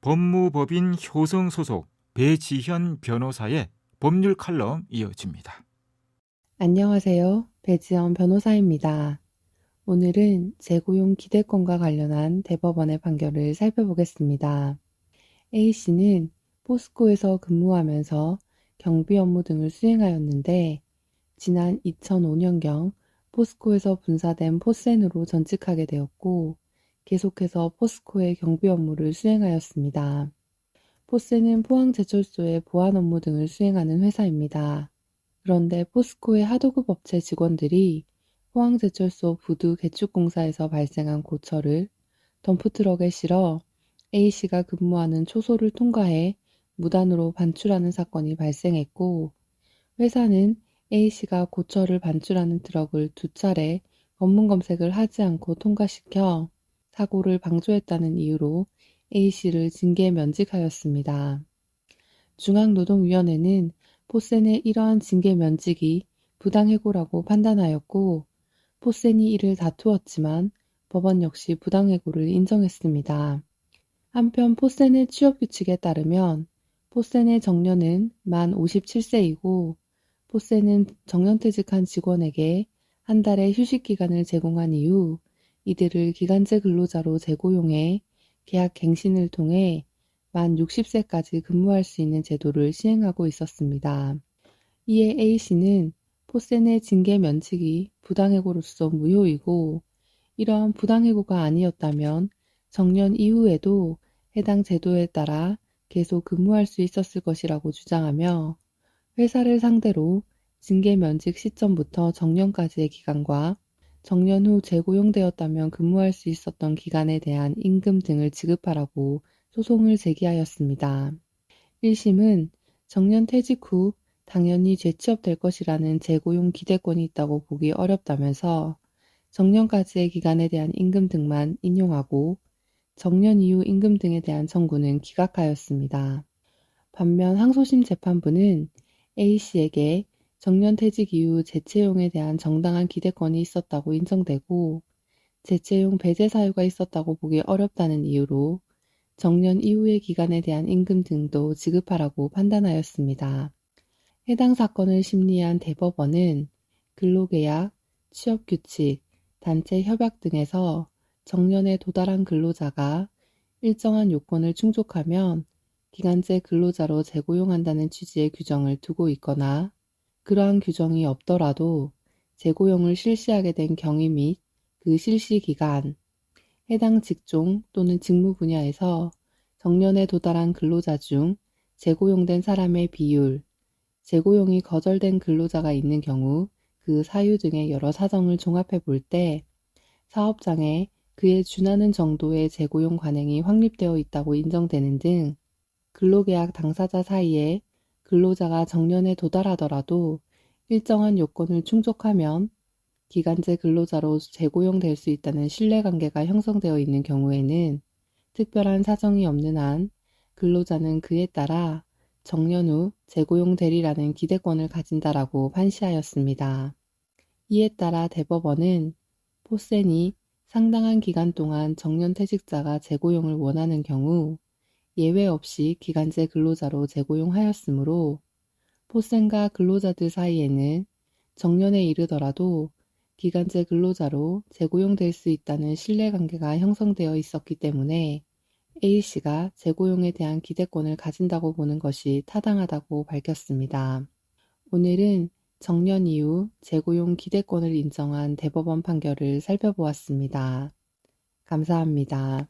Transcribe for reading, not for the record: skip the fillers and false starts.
법무법인 효성 소속 배지현 변호사의 법률 칼럼 이어집니다. 안녕하세요. 배지연 변호사입니다. 오늘은 재고용 기대권과 관련한 대법원의 판결을 살펴보겠습니다. A씨는 포스코에서 근무하면서 경비 업무 등을 수행하였는데 지난 2005년경 포스코에서 분사된 포센으로 전직하게 되었고 계속해서 포스코의 경비 업무를 수행하였습니다. 포센은 포항제철소의 보안 업무 등을 수행하는 회사입니다. 그런데 포스코의 하도급 업체 직원들이 포항제철소 부두 개축공사에서 발생한 고철을 덤프트럭에 실어 A씨가 근무하는 초소를 통과해 무단으로 반출하는 사건이 발생했고 회사는 A씨가 고철을 반출하는 트럭을 2차례 검문 검색을 하지 않고 통과시켜 사고를 방조했다는 이유로 A씨를 징계 면직하였습니다. 중앙노동위원회는 포센의 이러한 징계 면직이 부당해고라고 판단하였고 포센이 이를 다투었지만 법원 역시 부당해고를 인정했습니다. 한편 포센의 취업규칙에 따르면 포센의 정년은 만 57세이고 포센은 정년퇴직한 직원에게 한 달의 휴식기간을 제공한 이후 이들을 기간제 근로자로 재고용해 계약 갱신을 통해 만 60세까지 근무할 수 있는 제도를 시행하고 있었습니다. 이에 A씨는 포센의 징계 면직이 부당해고로서 무효이고 이러한 부당해고가 아니었다면 정년 이후에도 해당 제도에 따라 계속 근무할 수 있었을 것이라고 주장하며 회사를 상대로 징계 면직 시점부터 정년까지의 기간과 정년 후 재고용되었다면 근무할 수 있었던 기간에 대한 임금 등을 지급하라고 소송을 제기하였습니다. 1심은 정년 퇴직 후 당연히 재취업될 것이라는 재고용 기대권이 있다고 보기 어렵다면서 정년까지의 기간에 대한 임금 등만 인용하고 정년 이후 임금 등에 대한 청구는 기각하였습니다. 반면 항소심 재판부는 A씨에게 정년퇴직 이후 재채용에 대한 정당한 기대권이 있었다고 인정되고 재채용 배제 사유가 있었다고 보기 어렵다는 이유로 정년 이후의 기간에 대한 임금 등도 지급하라고 판단하였습니다. 해당 사건을 심리한 대법원은 근로계약, 취업규칙, 단체협약 등에서 정년에 도달한 근로자가 일정한 요건을 충족하면 기간제 근로자로 재고용한다는 취지의 규정을 두고 있거나 그러한 규정이 없더라도 재고용을 실시하게 된 경위 및 그 실시 기간, 해당 직종 또는 직무 분야에서 정년에 도달한 근로자 중 재고용된 사람의 비율, 재고용이 거절된 근로자가 있는 경우 그 사유 등의 여러 사정을 종합해 볼 때 사업장에 그에 준하는 정도의 재고용 관행이 확립되어 있다고 인정되는 등 근로계약 당사자 사이에 근로자가 정년에 도달하더라도 일정한 요건을 충족하면 기간제 근로자로 재고용될 수 있다는 신뢰관계가 형성되어 있는 경우에는 특별한 사정이 없는 한 근로자는 그에 따라 정년 후 재고용되리라는 기대권을 가진다라고 판시하였습니다. 이에 따라 대법원은 포센이 상당한 기간 동안 정년퇴직자가 재고용을 원하는 경우 예외 없이 기간제 근로자로 재고용하였으므로 포센과 근로자들 사이에는 정년에 이르더라도 기간제 근로자로 재고용될 수 있다는 신뢰관계가 형성되어 있었기 때문에 A씨가 재고용에 대한 기대권을 가진다고 보는 것이 타당하다고 밝혔습니다. 오늘은 정년 이후 재고용 기대권을 인정한 대법원 판결을 살펴보았습니다. 감사합니다.